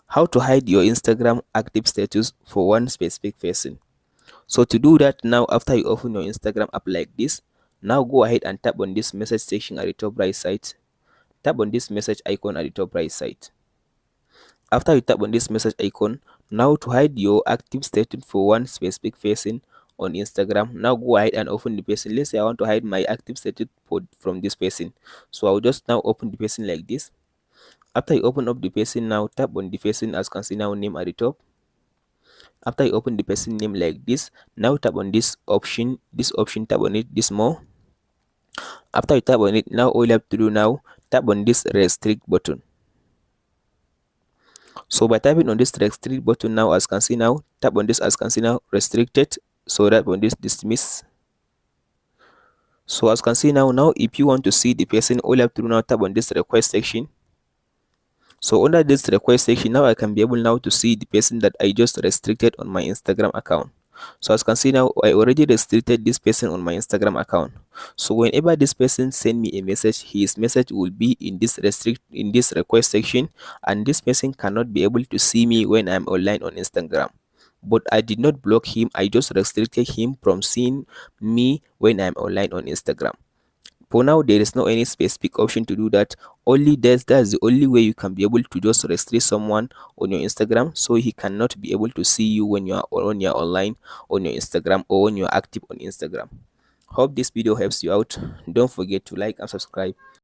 How to hide your Instagram active status for one specific person. So to do that, now after you open your Instagram app like this, now go ahead and tap on this message section at the top right side. Tap on this message icon at the top right side. After you tap on this message icon, now to hide your active status for one specific person on Instagram, now go ahead and open the person. Let's say I want to hide my active status from this person. So I'll just now open the person like this. After you open up the person, now tap on the person as you can see now name at the top. After you open the person name like this, now tap on this option, tap on it, this more. After you tap on it, now all you have to do now, tap on this restrict button. So by tapping on this restrict button now, as you can see now, tap on this as you can see now, restricted. So tap on this dismiss. So as you can see now if you want to see the person, all you have to do now, tap on this request section. So under this request section, now I can be able now to see the person that I just restricted on my Instagram account. So as you can see now, I already restricted this person on my Instagram account. So whenever this person send me a message, his message will be in this request section, and this person cannot be able to see me when I'm online on Instagram. But I did not block him, I just restricted him from seeing me when I'm online on Instagram. For now, there is no any specific option to do that. Only that's the only way you can be able to just restrict someone on your Instagram, so he cannot be able to see you when you're online on your Instagram or when you're active on Instagram. Hope this video helps you out. Don't forget to like and subscribe.